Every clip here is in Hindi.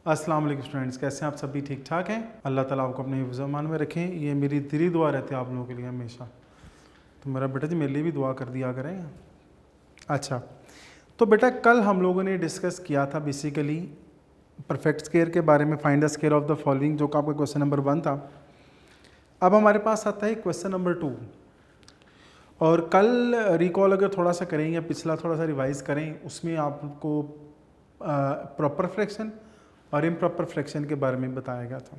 अस्सलाम वालेकुम स्टूडेंट्स, कैसे हैं आप? सभी ठीक ठाक हैं? अल्लाह ताला आपको अपने हिफ्ज़-ओ-अमान में रखें। ये मेरी दिली दुआ रहती है आप लोगों के लिए हमेशा। तो मेरा बेटा जी मेरे लिए भी दुआ कर दिया करें। अच्छा, तो बेटा कल हम लोगों ने डिस्कस किया था बेसिकली परफेक्ट स्केयर के बारे में, find the square of the following, जो कि आपका क्वेश्चन नंबर 1 था। अब हमारे पास आता है क्वेश्चन नंबर 2। और कल रिकॉल अगर थोड़ा सा करें या पिछला थोड़ा सा रिवाइज करें, उसमें आपको प्रॉपर फ्रैक्शन और इम्प्रॉपर फ्रैक्शन के बारे में बताया गया था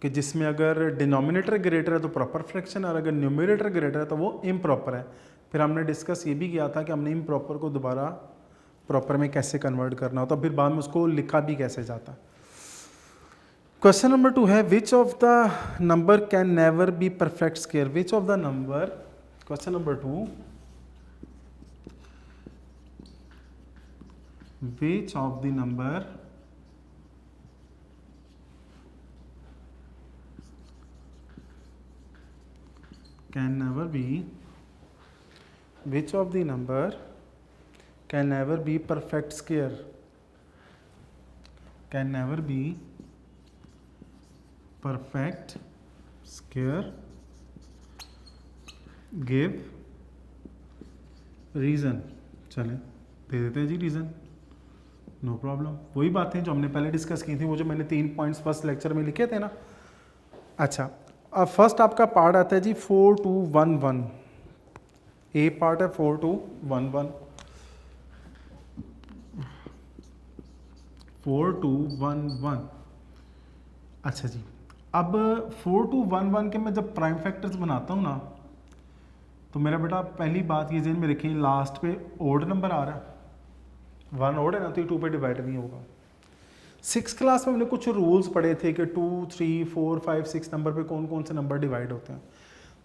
कि जिसमें अगर डिनोमिनेटर ग्रेटर है तो प्रॉपर फ्रैक्शन, और अगर न्यूमरेटर ग्रेटर है तो वो इम्प्रॉपर है। फिर हमने डिस्कस ये भी किया था कि हमने इम्प्रॉपर को दोबारा प्रॉपर में कैसे कन्वर्ट करना होता, फिर बाद में उसको लिखा भी कैसे जाता। क्वेश्चन नंबर 2 है, विच of the number can never be perfect square. Which of the number, question number 2, which of the number can never be, which of the number can never be perfect square, can never be perfect square, give reason। चलें दे देते हैं जी रीज़न, नो प्रॉब्लम। वही बातें जो हमने पहले डिस्कस की थी, वो जो मैंने 3 पॉइंट्स फर्स्ट लेक्चर में लिखे थे ना। अच्छा, अब फर्स्ट आपका पार्ट आता है जी 4 2 1 1। ए पार्ट है 4 2 1 1, 4 2 1 1। अच्छा जी, अब 4 2 1 1 के मैं जब प्राइम फैक्टर्स बनाता हूँ ना, तो मेरा बेटा पहली बात ये ज़हन में रखिए, लास्ट पे ओड नंबर आ रहा है, 1 ओड है ना, तो ये 2 पे डिवाइड नहीं होगा। 6 क्लास में हमने कुछ रूल्स पढ़े थे कि 2 3 4 5 6 नंबर पे कौन कौन से नंबर डिवाइड होते हैं।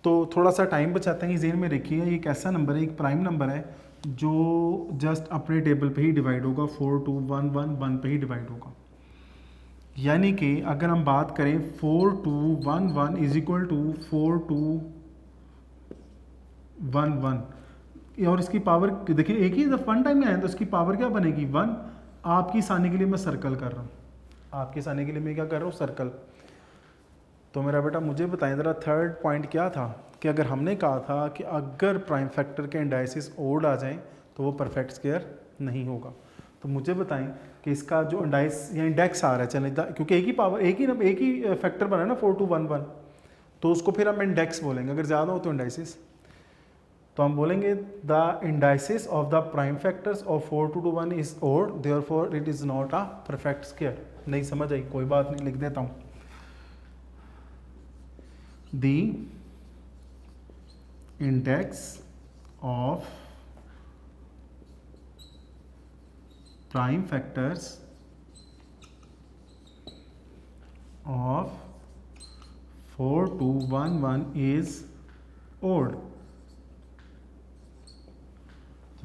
तो थोड़ा सा टाइम बचाते हैं, ये ज़हन में रखिए, ये एक ऐसा नंबर है, एक प्राइम नंबर है जो जस्ट अपने टेबल पे ही डिवाइड होगा, 4 2 1 1 1 पे ही डिवाइड होगा। यानी कि अगर हम बात करें 4 2 1 1 इज इक्वल टू 4 2 1 1, और इसकी पावर देखिए एक ही जब 1 टाइम में आए तो इसकी पावर क्या बनेगी 1। आपकी आसानी के लिए मैं सर्कल कर रहा हूँ, आपकी आसानी के लिए मैं क्या कर रहा हूँ, सर्कल। तो मेरा बेटा मुझे बताएं ज़रा, थर्ड पॉइंट क्या था कि अगर हमने कहा था कि अगर प्राइम फैक्टर के इंडाइसिस ओड आ जाएं तो वो परफेक्ट स्क्वायर नहीं होगा। तो मुझे बताएं कि इसका जो इंडाइस या इंडेक्स आ रहा है, चले क्योंकि एक ही पावर एक ही फैक्टर बना है ना 4 2 1 1, तो उसको फिर हम इंडेक्स बोलेंगे। अगर ज़्यादा हो तो इंडाइसिस, तो हम बोलेंगे the indices of the prime factors of 4 2 1 is odd, therefore it is not a perfect square. नहीं समझ आई, कोई बात नहीं, लिख देता हूँ। The index of prime factors of 4 2 1 1 is odd.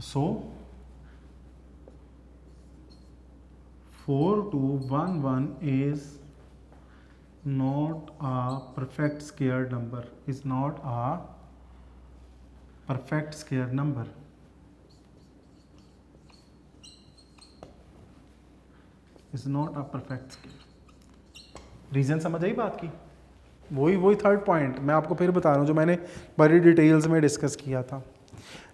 So 4 2 1 1 is not a perfect square number, is not a perfect square number, is not a perfect square। Reason समझ आई बात की? वही थर्ड पॉइंट मैं आपको फिर बता रहा हूँ जो मैंने बड़ी डिटेल्स में डिस्कस किया था।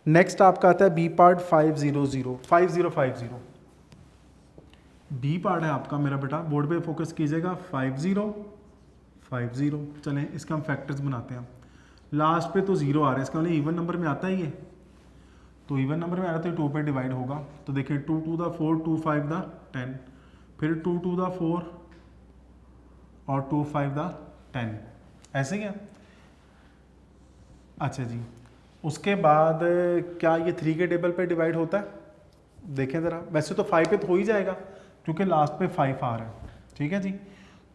नेक्स्ट आपका आता है बी पार्ट 5050। बी पार्ट है आपका मेरा बेटा, बोर्ड पे फोकस कीजिएगा, 5050। चलें इसके हम फैक्टर्स बनाते हैं। लास्ट पे तो 0 आ रहा है, इसका मतलब इवन नंबर में आता ही है, तो इवन नंबर में आ रहा है तो 2 पे डिवाइड होगा। तो देखिए 2 2 द 4 2 5 द 10, फिर 2 2 द 4 और 2 5 द 10, ऐसे क्या। अच्छा जी, उसके बाद क्या ये 3 के टेबल पे डिवाइड होता है? देखें ज़रा, वैसे तो 5 पे तो हो ही जाएगा क्योंकि लास्ट पे 5 आ रहा है, ठीक है जी।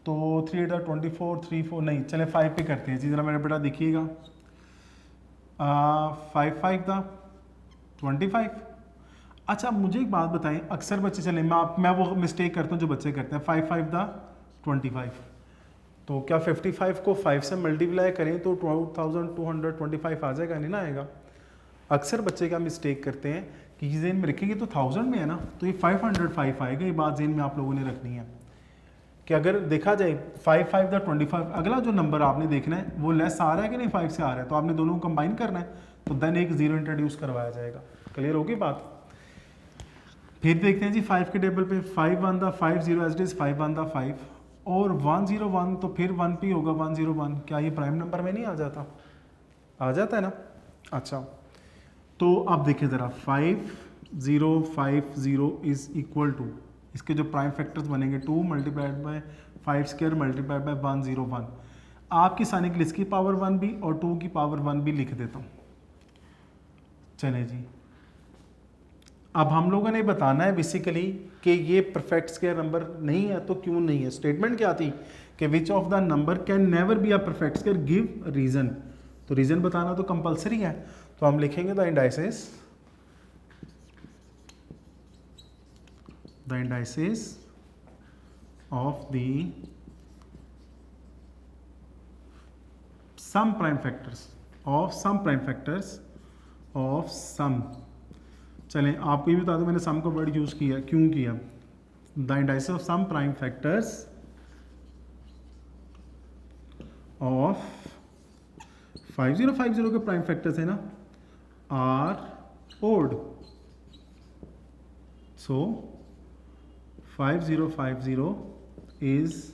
तो 3 8 24 3 4 नहीं, चले 5 पे करते हैं जी। ज़रा मेरा बेटा देखिएगा, 5 5 द 25। अच्छा मुझे एक बात बताएं, अक्सर बच्चे, चले मैं वो मिस्टेक करता हूँ जो बच्चे करते हैं, 5 5 द 25। तो क्या 55 को 5 से मल्टीप्लाई करें तो 2225 आ जाएगा? नहीं ना आएगा। अक्सर बच्चे क्या मिस्टेक करते हैं कि जेन में रखेंगे तो 1000 में है ना, तो ये 505 आएगा। ये बात जेन में आप लोगों ने रखनी है कि अगर देखा जाए 5 5 द 25, अगला जो नंबर आपने देखना है वो लेस आ रहा है कि नहीं 5 से आ रहा है, तो आपने दोनों को कंबाइन करना है, तो देन एक जीरो इंट्रोड्यूस करवाया जाएगा। क्लियर होगी बात। फिर देखते हैं जी 5 के टेबल पे 5 1 the 5 0 as it is 5 1 the 5 और 101 तो फिर 1 पे होगा 101। क्या ये प्राइम नंबर में नहीं आ जाता? आ जाता है ना। अच्छा तो अब देखिए ज़रा 5050 इज इक्वल टू, इसके जो प्राइम फैक्टर्स बनेंगे 2 multiplied by 5 square multiplied by 101। आपकी साइन के लिए इसकी पावर 1 भी और 2 की पावर 1 भी लिख देता हूँ। चले जी, अब हम लोगों ने बताना है बेसिकली कि ये परफेक्ट स्क्वायर नंबर नहीं है तो क्यों नहीं है। स्टेटमेंट क्या थी कि which of the number can never be a perfect square, give reason. तो रीजन बताना तो कंपलसरी है, तो हम लिखेंगे the indices of the some prime factors of sum. चलें आपको ये बता दो मैंने सम का वर्ड यूज किया, क्यों किया? The indices of some prime factors of 5050 के प्राइम फैक्टर्स है ना are odd, so 5050 is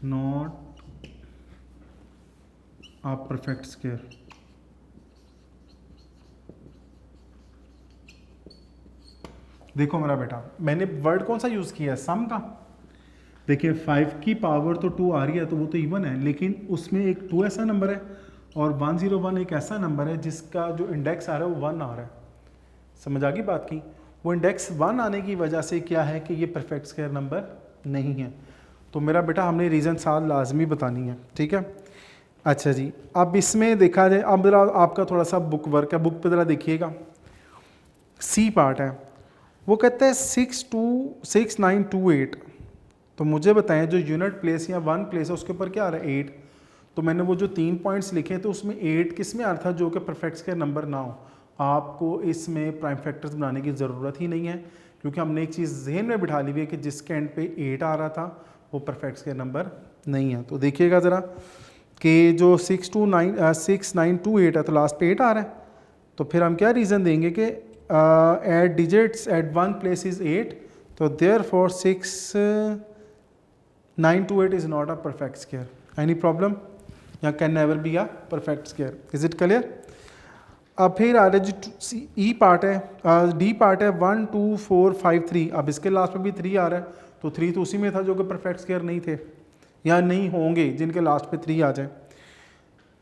not a perfect square. देखो मेरा बेटा, मैंने वर्ड कौन सा यूज किया है? सम का। देखिए 5 की पावर तो 2 आ रही है तो वो तो इवन है, लेकिन उसमें एक 2 ऐसा नंबर है और 101 एक ऐसा नंबर है जिसका जो इंडेक्स आ रहा है वो 1 आ रहा है। समझ आ गई बात की? वो इंडेक्स 1 आने की वजह से क्या है कि ये परफेक्ट स्क्वायर नंबर नहीं है। तो मेरा बेटा हमने रीज़न साथ लाजमी बतानी है, ठीक है। अच्छा जी, अब इसमें देखा जाए, अब ज़रा आपका थोड़ा सा बुक वर्क है, बुक पे ज़रा देखिएगा। सी पार्ट है, वो कहता है 6928। तो मुझे बताएं जो यूनिट प्लेस या 1 प्लेस है उसके ऊपर क्या आ रहा है 8। तो मैंने वो जो 3 पॉइंट्स लिखे तो उसमें 8 किस में आ रहा था जो कि परफेक्ट स्क्वायर नंबर ना हो। आपको इसमें प्राइम फैक्टर्स बनाने की ज़रूरत ही नहीं है, क्योंकि हमने एक चीज़ जहन में बिठा ली हुई है कि जिसके एंड पे 8 आ रहा था वो परफेक्ट स्क्वायर नंबर नहीं है। तो देखिएगा ज़रा कि जो 6928 है तो लास्ट पे 8 आ रहा है, तो फिर हम क्या रीज़न देंगे कि at digits at 1 place is 8, तो therefore 6928 is not a perfect square. Any problem? या can never be a perfect square. Is it clear? अब फिर आ रहा है जी ई पार्ट है, डी पार्ट है 1 2 4 5 3। अब इसके लास्ट पे भी 3 आ रहा है, तो 3 तो उसी में था जो कि परफेक्ट स्क्वायर नहीं थे या नहीं होंगे जिनके लास्ट पे 3 आ जाए।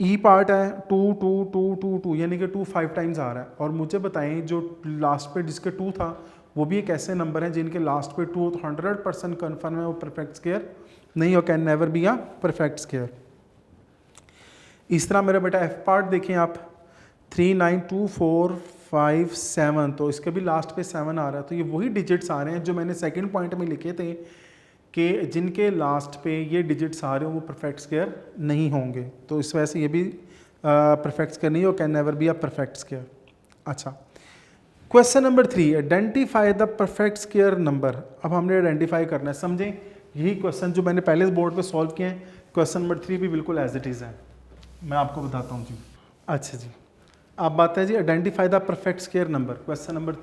ई पार्ट है 2 2 2 2 2, यानी कि 2 5 टाइम्स आ रहा है। और मुझे बताएं जो लास्ट पे जिसके 2 था वो भी एक ऐसे नंबर है जिनके लास्ट पे 2 तो 100% कन्फर्म है वो परफेक्ट स्क्वायर नहीं हो, can never be a perfect square. इस तरह मेरा बेटा एफ पार्ट देखें आप 3 9 2 4 5 7, तो इसके भी लास्ट पे 7 आ रहा है। तो ये वही डिजिट्स आ रहे हैं जो मैंने सेकंड पॉइंट में लिखे थे कि जिनके लास्ट पे ये डिजिट्स आ रहे हो वो परफेक्ट स्क्वायर नहीं होंगे। तो इस वजह से ये भी परफेक्ट स्क्वायर नहीं हो, can never be a perfect square. अच्छा, question number 3, identify the perfect square number. अब हमने आइडेंटिफाई करना है, समझें यही क्वेश्चन जो मैंने पहले बोर्ड पे सॉल्व किए हैं, क्वेश्चन नंबर 3 भी बिल्कुल एज इट इज़ है। मैं आपको बताता हूँ जी। अच्छा जी, अब बात है जी identify the perfect square number. Question number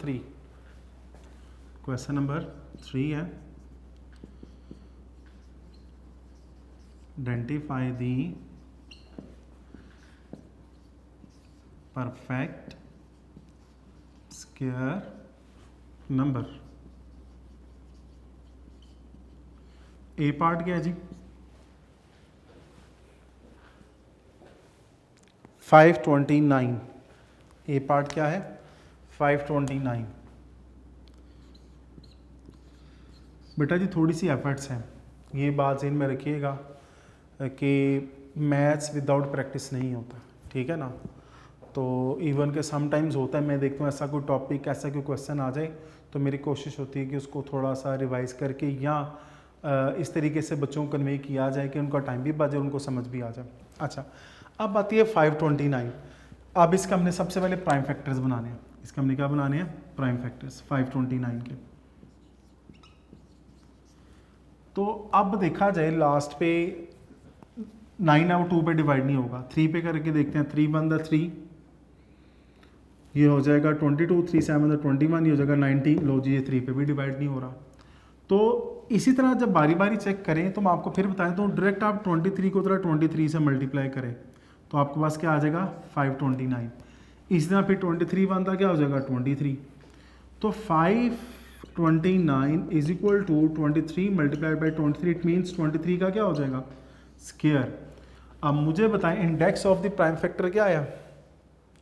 3 है identify the perfect square number. A part क्या है जी 529। ए पार्ट क्या है 529। बेटा जी थोड़ी सी एफर्ट्स हैं, ये बात ज़हन में रखिएगा कि मैथ्स विदाउट प्रैक्टिस नहीं होता, ठीक है ना। तो इवन के समटाइम्स होता है, मैं देखता हूँ ऐसा कोई टॉपिक ऐसा कोई क्वेश्चन आ जाए तो मेरी कोशिश होती है कि उसको थोड़ा सा रिवाइज़ करके या इस तरीके से बच्चों को कन्वे किया जाए कि उनका टाइम भी बचे, उनको समझ भी आ जाए। अच्छा, अब आती है 529। अब इसका हमने सबसे पहले प्राइम फैक्टर्स बनाने हैं। इसके हमने क्या बनाने हैं, प्राइम फैक्टर्स 529 के। तो अब देखा जाए लास्ट पे 9 अब 2 पे डिवाइड नहीं होगा, 3 पे करके देखते हैं। 3 1 3, ये हो जाएगा 22, 3 7 21, ये हो जाएगा 19। लो जी, ये 3 पे भी डिवाइड नहीं हो रहा। तो इसी तरह जब बारी बारी चेक करें तो मैं आपको फिर बताएं, तो डायरेक्ट आप 23 को तरह 23 से मल्टीप्लाई करें तो आपके पास क्या आ जाएगा 529। इसी तरह फिर 23 बनता क्या हो जाएगा 23। तो 529 is equal to 23 multiplied by 23, it means 23 का क्या हो जाएगा स्क्वायर। अब मुझे बताएं index of the prime factor क्या आया,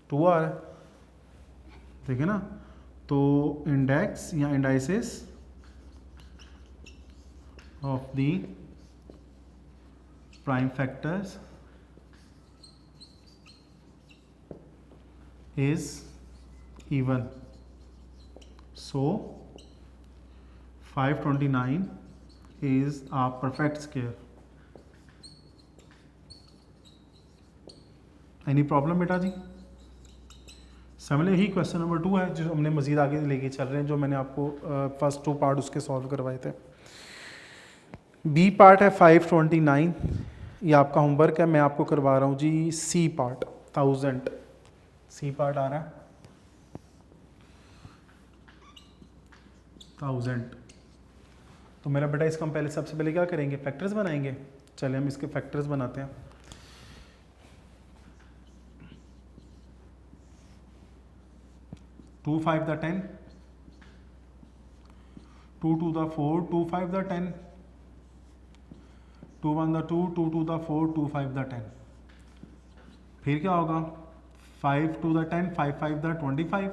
2 आ रहा है, ठीक है ना। तो इंडेक्स या indices of the prime factors is even. So 529 is a perfect square. Any problem बेटा जी? सिमिलर ही क्वेश्चन नंबर 2 है जो हमने मजीद आगे लेके चल रहे हैं, जो मैंने आपको फर्स्ट 2 पार्ट उसके सॉल्व करवाए थे। बी पार्ट है 529, ये आपका होमवर्क है, मैं आपको करवा रहा हूँ जी सी पार्ट 1000। सी पार्ट आ रहा है 1000। तो मेरा बेटा इसका हम पहले सबसे पहले क्या करेंगे, फैक्टर्स बनाएंगे। चलिए हम इसके फैक्टर्स बनाते हैं। Two 5 the 10, 2 2 the 4, 2 5 the 10, 2 1 the 2, 2 2 the 4, 2 5 the 10। फिर क्या होगा 5 2 द 10, 5 5 द 25,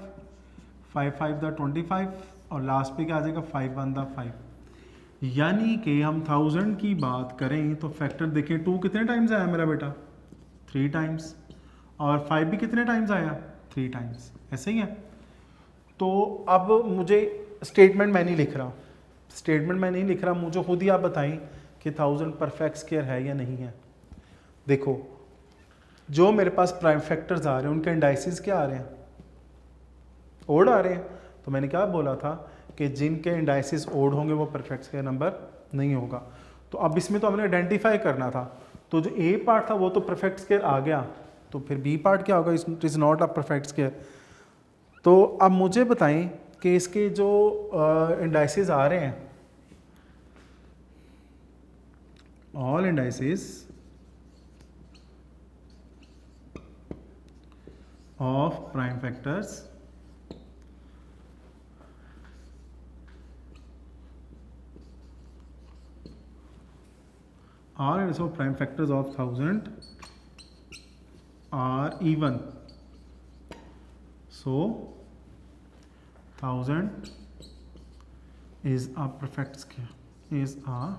5 5 द 25, और लास्ट पे क्या आ जाएगा 5 1 द 5। यानी कि हम 1000 की बात करें तो फैक्टर देखें 2 कितने टाइम्स आया मेरा बेटा 3 टाइम्स, और 5 भी कितने टाइम्स आया 3 टाइम्स, ऐसे ही है। तो अब मुझे स्टेटमेंट मैं नहीं लिख रहा, स्टेटमेंट मैं नहीं लिख रहा, मुझे खुद ही आप बताएं कि 1000 परफेक्ट स्क्वायर है या नहीं है। देखो जो मेरे पास प्राइम फैक्टर्स आ रहे हैं उनके इंडाइसिस क्या आ रहे हैं, ओड आ रहे हैं। तो मैंने क्या बोला था कि जिनके इंडाइसिस ओड होंगे वो परफेक्ट स्क्वायर नंबर नहीं होगा। तो अब इसमें तो हमने आइडेंटिफाई करना था, तो जो ए पार्ट था वो तो परफेक्ट स्क्वायर आ गया, तो फिर बी पार्ट क्या होगा, it is not a perfect square. तो अब मुझे बताएं कि इसके जो इंडाइसिस आ रहे हैं, all indices of prime factors all indices of prime factors of 1000 are even. So 1000 is a perfect square, is a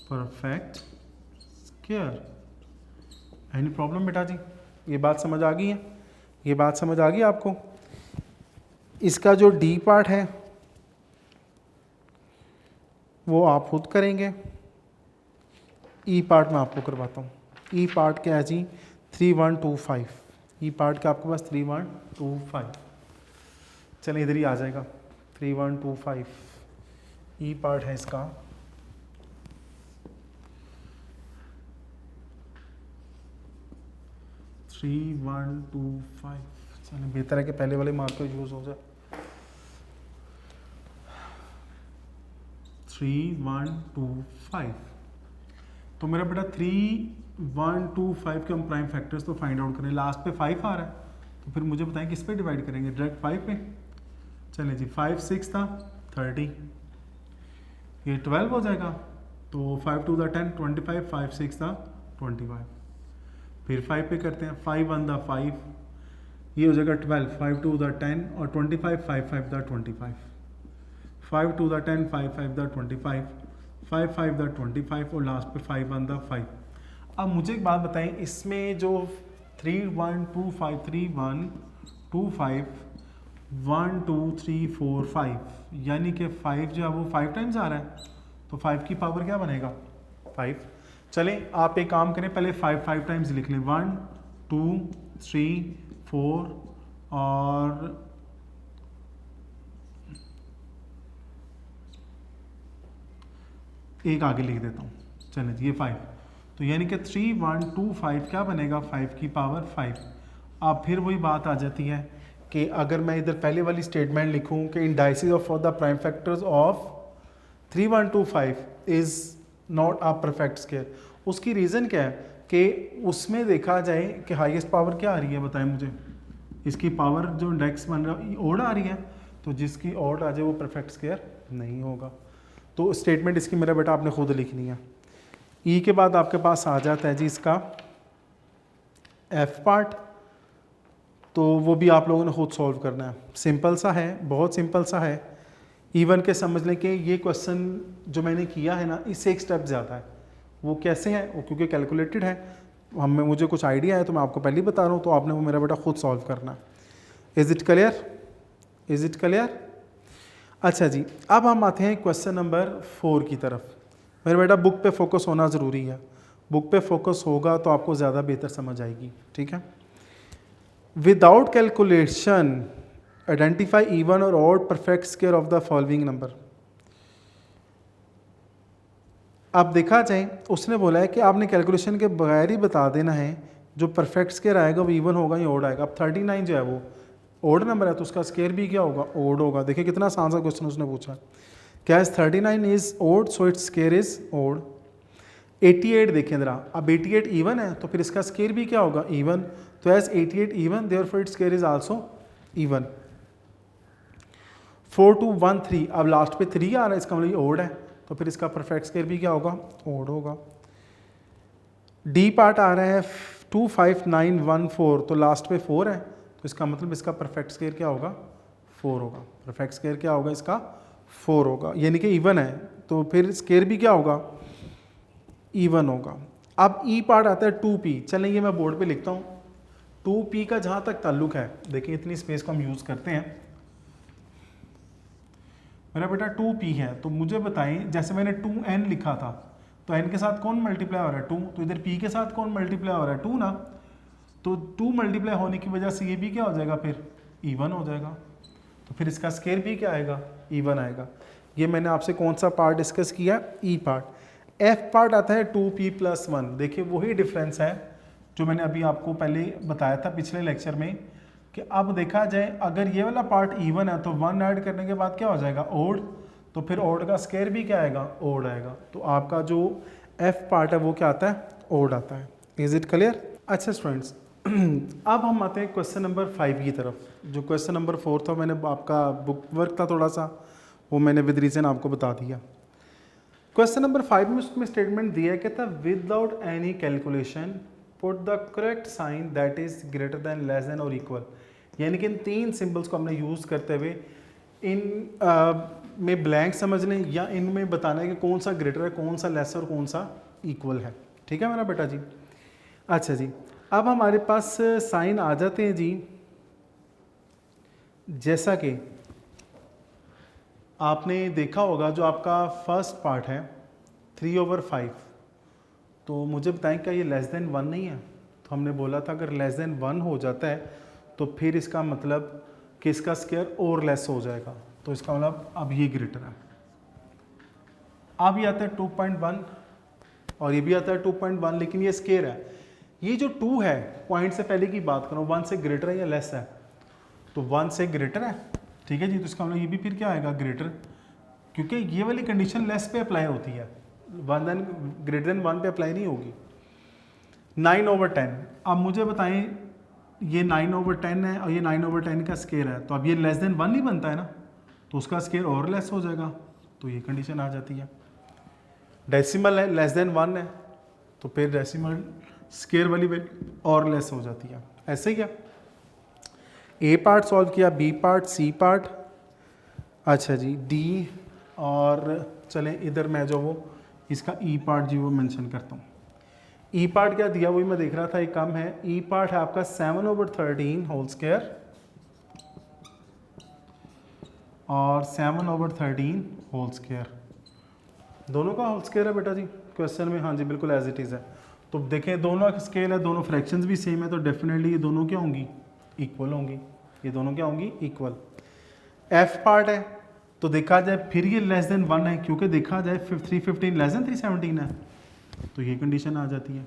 perfect square. Any problem बेटा जी, ये बात समझ आ गई है, ये बात समझ आ गई आपको। इसका जो डी पार्ट है वो आप खुद करेंगे, ई पार्ट मैं आपको करवाता हूँ। ई पार्ट क्या है जी 3125, ई पार्ट का आपके पास 3125। चलिए इधर ही आ जाएगा 3125, ई पार्ट है इसका 3125। चलिए बेहतर है कि पहले वाले मार्कर यूज हो जाए। 3125। तो मेरा बेटा 3125 के हम प्राइम फैक्टर्स तो फाइंड आउट करें। लास्ट पे 5 आ रहा है, तो फिर मुझे बताएं किस पे डिवाइड करेंगे, डायरेक्ट 5 पे। चलिए जी 5 6 था 30, ये 12 हो जाएगा। तो 5 2 द 10 25, 5 6 था 25। फिर 5 पे करते हैं, 5 1 द 5, ये हो जाएगा 12, 5 2 द 10 और 25, 5 5 द 25, 5 2 द 10, 5 5 द 25, 5 5 द 25 और लास्ट पे 5 1 द 5। अब मुझे एक बात बताएं, इसमें जो 3 1 2 5 3 1 2 5 1 2 3 4 5, यानी कि 5 जो है वो 5 टाइम्स आ रहा है, तो 5 की पावर क्या बनेगा 5। चलें आप एक काम करें, पहले 5 5 टाइम्स लिख लें, 1 2 3 4 और एक आगे लिख देता हूँ, चलें ये 5, तो यानी कि 3125 क्या बनेगा 5 की पावर 5। अब फिर वही बात आ जाती है कि अगर मैं इधर पहले वाली स्टेटमेंट लिखूं कि indices of the prime factors of 3125 is not a perfect square, उसकी रीज़न क्या है कि उसमें देखा जाए कि हाईएस्ट पावर क्या आ रही है, बताएं मुझे, इसकी पावर जो इंडेक्स बन रहा है ओड आ रही है, तो जिसकी ओड आ जाए वो परफेक्ट स्क्वायर नहीं होगा। तो स्टेटमेंट इसकी मेरा बेटा आपने खुद लिखनी है। ई के बाद आपके पास आ जाता है जी इसका एफ पार्ट, तो वो भी आप लोगों ने खुद सॉल्व करना है, सिंपल सा है, बहुत सिंपल सा है। इवन के समझ लें कि ये क्वेश्चन जो मैंने किया है ना इससे एक स्टेप ज़्यादा है। वो कैसे है, वो क्योंकि कैलकुलेटेड है, हमें मुझे कुछ आइडिया है तो मैं आपको पहले ही बता रहा हूँ, तो आपने वो मेरा बेटा खुद सॉल्व करना है। Is it clear, is it clear? अच्छा जी, अब हम आते हैं क्वेश्चन नंबर 4 की तरफ। मेरे बेटा बुक पे फोकस होना ज़रूरी है, बुक पे फोकस होगा तो आपको ज़्यादा बेहतर समझ आएगी, ठीक है। विदाउट कैलकुलेशन आइडेंटिफाई इवन और odd perfect square of the following number. अब देखा जाए उसने बोला है कि आपने कैलकुलेशन के बगैर ही बता देना है जो परफेक्ट स्क्वायर आएगा वो इवन होगा या ऑड आएगा। अब 39 जो है वो ओड नंबर है तो उसका स्क्वायर भी क्या होगा, ओड होगा। देखिए कितना आसान सा क्वेश्चन उसने पूछा, क्या is 39 is odd so its square is odd. 88 देखें जरा, अब 88 इवन है तो फिर इसका स्क्वायर भी क्या होगा, इवन। तो as 88 even therefore its square is also even. 4213, अब लास्ट पे 3 आ रहा है, इसका मतलब ये ओड है तो फिर इसका परफेक्ट स्क्वायर भी क्या होगा, ओड होगा। डी पार्ट आ रहा है 25914, तो लास्ट पे 4 है तो इसका मतलब इसका परफेक्ट स्क्वायर क्या होगा, 4 होगा। परफेक्ट स्क्वायर क्या होगा इसका, 4 होगा, यानी कि इवन है तो फिर स्क्वायर भी क्या होगा, इवन होगा। अब ई पार्ट आता है 2p, चलें ये मैं बोर्ड पे लिखता हूँ। 2p का जहाँ तक ताल्लुक है, देखिए इतनी स्पेस को हम यूज़ करते हैं। मेरा बेटा 2p है तो मुझे बताएं, जैसे मैंने 2n लिखा था तो n के साथ कौन मल्टीप्लाई हो रहा है, 2, तो इधर p के साथ कौन मल्टीप्लाई हो रहा है, 2 ना। तो 2 मल्टीप्लाई होने की वजह से ये भी क्या हो जाएगा, फिर इवन हो जाएगा। तो फिर इसका स्क्वायर भी क्या आएगा, इवन आएगा। ये मैंने आपसे कौन सा पार्ट डिस्कस किया, ई पार्ट। एफ पार्ट आता है 2p+1। देखिए वही डिफरेंस है जो मैंने अभी आपको पहले बताया था पिछले लेक्चर में कि अब देखा जाए अगर ये वाला पार्ट इवन है तो 1 ऐड करने के बाद क्या हो जाएगा, ओड। तो फिर ओड का स्क्वायर भी क्या आएगा, ओड आएगा। तो आपका जो एफ पार्ट है वो क्या आता है, ओड आता है। Is it clear? अच्छा स्टूडेंट्स, अब हम आते हैं क्वेश्चन नंबर 5 की तरफ। जो क्वेश्चन नंबर 4 था मैंने आपका बुक वर्क था थोड़ा सा, वो मैंने विद रीजन आपको बता दिया। क्वेश्चन नंबर 5 में उसमें स्टेटमेंट दिया है, कहता without any calculation put the correct sign that is greater than, less than और इक्वल। यानी कि इन 3 सिंबल्स को हमने यूज़ करते हुए इन में ब्लैंक समझ लें या इनमें बताना है कि कौन सा ग्रेटर है, कौन सा लेस और कौन सा इक्वल है। ठीक है मेरा बेटा जी। अच्छा जी, अब हमारे पास साइन आ जाते हैं जी। जैसा कि आपने देखा होगा जो आपका फर्स्ट पार्ट है 3/5, तो मुझे बताएं क्या ये लेस देन 1 नहीं है। तो हमने बोला था अगर लेस देन 1 हो जाता है तो फिर इसका मतलब कि इसका स्क्वायर और लेस हो जाएगा, तो इसका मतलब अब ये ग्रेटर है। अब ये आता है 2.1 और ये भी आता है 2.1, लेकिन ये स्क्वायर है। ये जो 2 है, पॉइंट से पहले की बात करो, 1 से ग्रेटर है या लेस है, तो 1 से ग्रेटर है। ठीक है जी, तो इसका मतलब ये भी फिर क्या आएगा, ग्रेटर, क्योंकि ये वाली कंडीशन लेस पे अप्लाई होती है, 1 ग्रेटर देन 1 पे अप्लाई नहीं होगी। 9/10, अब मुझे बताएं ये 9/10 है और ये 9/10 का स्क्वायर है, तो अब ये लेस देन 1 नहीं बनता है ना, तो उसका स्क्वायर और लेस हो जाएगा, तो ये कंडीशन आ जाती है। डेसिमल है, लेस देन 1 है, तो फिर डेसिमल स्क्वायर वाली वैल्यू और लेस हो जाती है। ऐसे ही क्या, ए पार्ट सॉल्व किया, बी पार्ट, सी पार्ट, अच्छा जी डी, और चलें इधर मैं जो वो इसका ई पार्ट जी वो मेंशन करता हूँ। ई पार्ट क्या दिया वही मैं देख रहा था, एक कम है। ई पार्ट है आपका 7/13 होल स्क्वायर और 7/13 होल स्क्वायर, दोनों का होल स्क्वायर है बेटा जी क्वेश्चन में। हाँ जी बिल्कुल एज इट इज़ है। तो देखें दोनों का स्केल है, दोनों फ्रैक्शंस भी सेम है, तो डेफिनेटली ये दोनों क्या होंगी, इक्वल होंगी। ये दोनों क्या होंगी, इक्वल। एफ पार्ट है तो देखा जाए फिर ये लेस देन 1 है, क्योंकि देखा जाए 315 लेस देन 317 है, तो ये कंडीशन आ जाती है।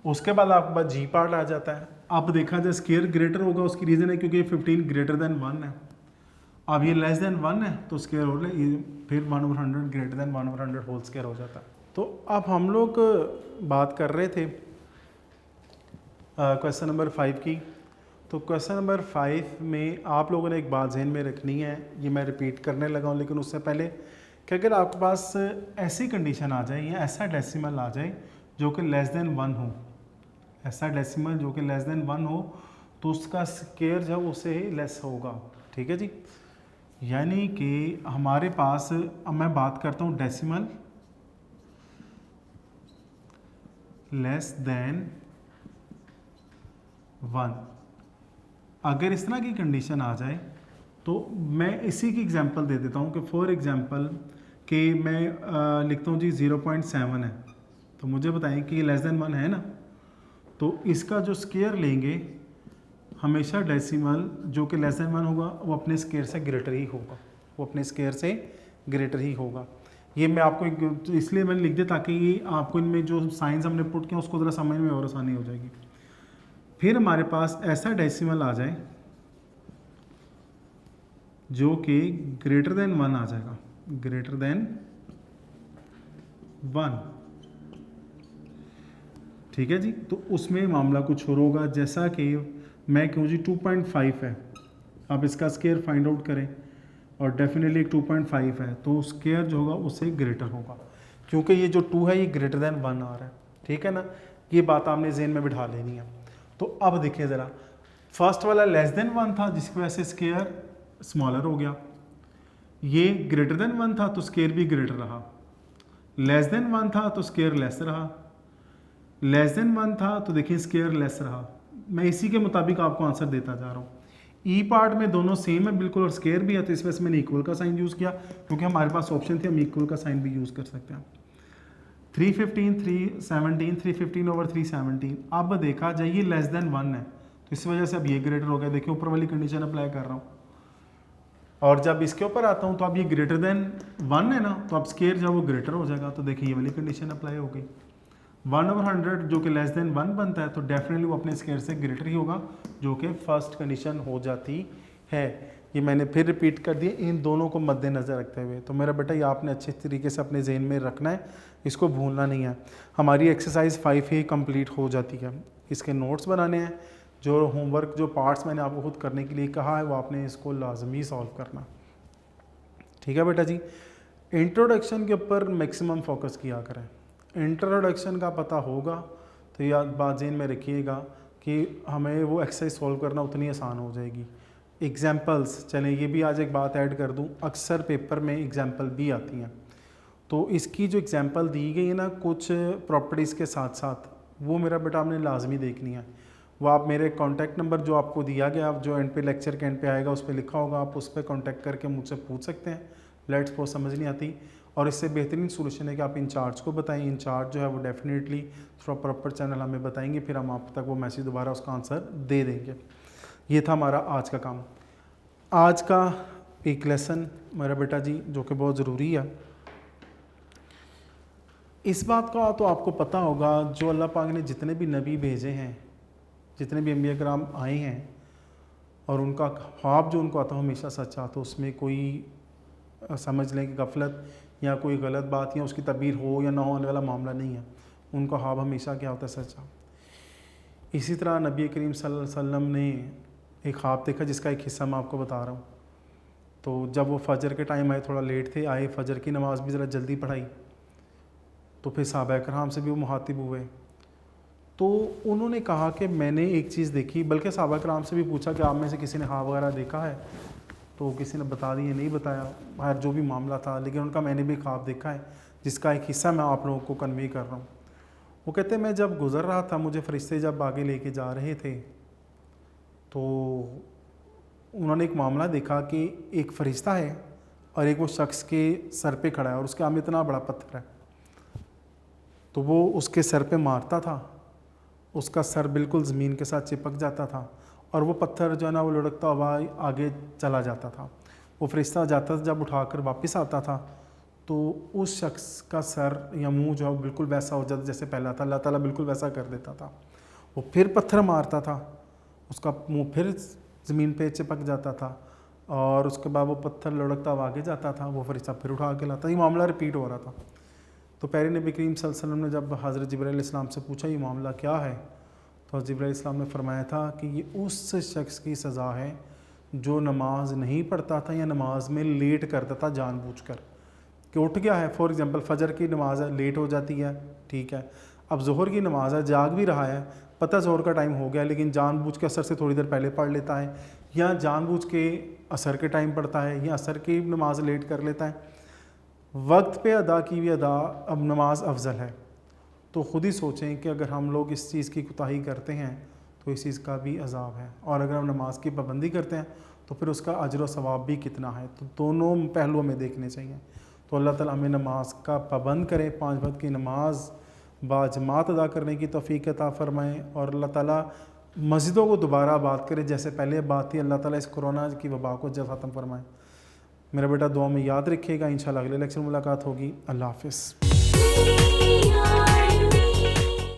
उसके बाद आपके पास जी पार्ट आ जाता है। अब देखा जाए स्केयर ग्रेटर होगा, उसकी रीज़न है क्योंकि ये 15 ग्रेटर देन 1 है। अब ये लेस देन 1 है तो स्केयर हो रहा है, फिर 1/100 ग्रेटर देन 1/100 होल स्केयर हो जाता है। तो अब हम लोग बात कर रहे थे क्वेश्चन नंबर 5 की। तो क्वेश्चन नंबर 5 में आप लोगों ने एक बात ज़हन में रखनी है, ये मैं रिपीट करने लगा हूँ, लेकिन उससे पहले कि अगर आपके पास ऐसी कंडीशन आ जाए या ऐसा डेसिमल आ जाए जो कि लेस देन 1 हो, ऐसा डेसिमल जो कि लेस देन 1 हो, तो उसका स्केयर जो है उससे ही लेस होगा। ठीक है जी, यानी कि हमारे पास, अब मैं बात करता हूँ डेसिमल लेस देन 1। अगर इस तरह की कंडीशन आ जाए तो मैं इसी की एग्जांपल दे देता हूँ कि फॉर एग्जांपल कि मैं लिखता हूँ जी 0.7 है, तो मुझे बताएं कि ये लेस देन 1 है ना, तो इसका जो स्केयर लेंगे हमेशा डेसिमल जो कि लेस देन 1 होगा वो अपने स्केयर से ग्रेटर ही होगा, वो अपने स्केयर से ग्रेटर ही होगा। ये मैं आपको इसलिए मैंने लिख दिया ताकि ये आपको इनमें जो साइंस हमने पुट किया उसको ज़रा समझ में और आसानी हो जाएगी। फिर हमारे पास ऐसा डेसिमल आ जाए जो कि ग्रेटर देन 1 आ जाएगा, ग्रेटर देन 1। ठीक है जी, तो उसमें मामला कुछ और होगा, जैसा कि मैं कहूँ जी 2.5 है, आप इसका स्केयर फाइंड आउट करें और डेफिनेटली 2.5 है तो स्केयर जो होगा उससे ग्रेटर होगा, क्योंकि ये जो 2 है ये ग्रेटर देन 1 आ रहा है। ठीक है ना, ये बात आपने ज़हन में बिठा लेनी है। तो अब देखिए ज़रा, फर्स्ट वाला लेस देन 1 था जिसकी वजह से स्केयर स्मॉलर हो गया, ये ग्रेटर देन 1 था तो स्केयर भी ग्रेटर रहा, लेस देन 1 था तो स्केयर लेस रहा, लेस देन 1 था तो देखिए स्केयर लेस रहा। मैं इसी के मुताबिक आपको आंसर देता जा रहा हूँ। ई पार्ट में दोनों सेम है बिल्कुल और स्केयर भी है, तो इस वजह से मैंने इक्वल का साइन यूज़ किया, क्योंकि हमारे पास ऑप्शन थे हम इक्वल का साइन भी यूज़ कर सकते हैं। 315 317 315 ओवर 317। अब देखा जाए ये लेस देन 1 है तो इस वजह से अब ये ग्रेटर हो गया, देखिए ऊपर वाली कंडीशन अप्लाई कर रहा हूँ। और जब इसके ऊपर आता हूँ तो अब ये ग्रेटर देन 1 है ना, तो अब स्केयर जो वो ग्रेटर हो जाएगा, तो देखिए ये वाली कंडीशन अप्लाई हो गई। 1/100 जो कि लेस देन 1 बनता है तो डेफिनेटली वो अपने स्केयर से ग्रेटर ही होगा, जो कि फर्स्ट कंडीशन हो जाती है। ये मैंने फिर रिपीट कर दिया इन दोनों को मद्देनज़र रखते हुए। तो मेरा बेटा ये आपने अच्छे तरीके से अपने जहन में रखना है, इसको भूलना नहीं है। हमारी एक्सरसाइज 5 ही कंप्लीट हो जाती है। इसके नोट्स बनाने हैं, जो होमवर्क जो पार्ट्स मैंने आपको खुद करने के लिए कहा है वो आपने इसको लाजमी सॉल्व करना। ठीक है बेटा जी, इंट्रोडक्शन के ऊपर मैक्सिमम फोकस किया करें। इंट्रोडक्शन का पता होगा तो याद बात ज़हन में रखिएगा कि हमें वो एक्सरसाइज सॉल्व करना उतनी आसान हो जाएगी। एग्जाम्पल्स, चलें ये भी आज एक बात ऐड कर दूं, अक्सर पेपर में एग्जाम्पल भी आती हैं, तो इसकी जो एग्जाम्पल दी गई है ना कुछ प्रॉपर्टीज़ के साथ साथ, वो मेरा बेटा आपने लाजमी देखनी है। वो आप मेरे कॉन्टैक्ट नंबर जो आपको दिया गया, आप जो एंड पे लेक्चर के एंड पे आएगा उस पर लिखा होगा, आप उस पर कॉन्टैक्ट करके मुझसे पूछ सकते हैं। लेट्स सपोज समझ नहीं आती, और इससे बेहतरीन सोल्यूशन है कि आप इंचार्ज को बताएं। इंचार्ज जो है वो डेफिनेटली थ्रू प्रॉपर चैनल हमें बताएंगे, फिर हम आप तक वो मैसेज दोबारा उसका आंसर दे देंगे। ये था हमारा आज का काम, आज का एक लेसन मेरा बेटा जी जो कि बहुत ज़रूरी है। इस बात का तो आपको पता होगा, जो अल्लाह पाक ने जितने भी नबी भेजे हैं, जितने भी अंबिया कराम आए हैं, और उनका ख्वाब जो उनको आता हमेशा सच्चा, तो उसमें कोई समझ लें कि गफलत या कोई गलत बात या उसकी तबीर हो या ना होने वाला मामला नहीं है। उनका ख्वाब हमेशा क्या होता है, सच्चा। इसी तरह नबी करीम सल्लल्लाहु अलैहि वसल्लम ने एक ख्वाब देखा जिसका एक हिस्सा मैं आपको बता रहा हूँ। तो जब वो फजर के टाइम आए, थोड़ा लेट थे, आए फजर की नमाज़ भी ज़रा जल्दी पढ़ाई, तो फिर सहाबा कराम से भी वो मुखातिब हुए, तो उन्होंने कहा कि मैंने एक चीज़ देखी, बल्कि सहाबा कराम से भी पूछा कि आप में से किसी ने ख्वाब वगैरह देखा है, तो किसी ने बता दिए नहीं बताया, खैर जो भी मामला था, लेकिन उनका मैंने भी ख्वाब देखा है जिसका एक हिस्सा मैं आप लोगों को कन्वे कर रहा हूँ। वो कहते मैं जब गुज़र रहा था, मुझे फरिश्ते जब आगे लेके जा रहे थे, तो उन्होंने एक मामला देखा कि एक फरिश्ता है और एक वो शख्स के सर पे खड़ा है और उसके आम इतना बड़ा पत्थर है, तो वो उसके सर पे मारता था, उसका सर बिल्कुल ज़मीन के साथ चिपक जाता था और वो पत्थर जो है ना वो लुढ़कता हुआ आगे चला जाता था। वो फरिश्ता जाता था, जब उठाकर वापस आता था तो उस शख्स का सर या मुंह जो है बिल्कुल वैसा हो जाता जैसे पहला था। अल्लाह ताला बिल्कुल वैसा कर देता था। वो फिर पत्थर मारता था, उसका मुंह फिर ज़मीन पे चिपक जाता था और उसके बाद वो पत्थर लुढ़कता हुआ आगे जाता था, वो फरिश्ता फिर उठा के लाता। ये मामला रिपीट हो रहा था। तो प्यारे नबी करीम सल्लल्लाहु अलैहि वसल्लम ने जब हज़रत जिब्राइल इस्लाम से पूछा ये मामला क्या है, तो जिब्राइल इस्लाम ने फरमाया था कि ये उस शख्स की सज़ा है जो नमाज नहीं पढ़ता था या नमाज में लेट करता था जानबूझकर, कि उठ गया है, फॉर एग्जांपल फ़जर की नमाज है, लेट हो जाती है, ठीक है, अब ज़ोहर की नमाज है, जाग भी रहा है, पता ज़ोहर का टाइम हो गया, लेकिन जानबूझ के असर से थोड़ी देर पहले पढ़ लेता है, या जानबूझ के असर के टाइम पढ़ता है, या असर की नमाज लेट कर लेता है। वक्त पे अदा की हुई अदा अब नमाज अफजल है। तो ख़ुद ही सोचें कि अगर हम लोग इस चीज़ की कोताही करते हैं तो इस चीज़ का भी अजाब है, और अगर हम नमाज की पाबंदी करते हैं तो फिर उसका अजर व सवाब भी कितना है। तो दोनों पहलुओं में देखने चाहिए। तो अल्लाह ताला हमें नमाज का पाबंद करें, 5 वक्त की नमाज बाजमात अदा करने की तौफीक अता फ़रमाएँ, और अल्लाह ताला मस्जिदों को दोबारा आबाद करे जैसे पहले बात थी। अल्लाह ताला इस कोरोना की वबा को जल्द ख़त्म फरमाए। मेरा बेटा दुआ में याद रखिएगा। इंशाल्लाह अगले लेक्चर में मुलाकात होगी। अल्लाह हाफ़िज़।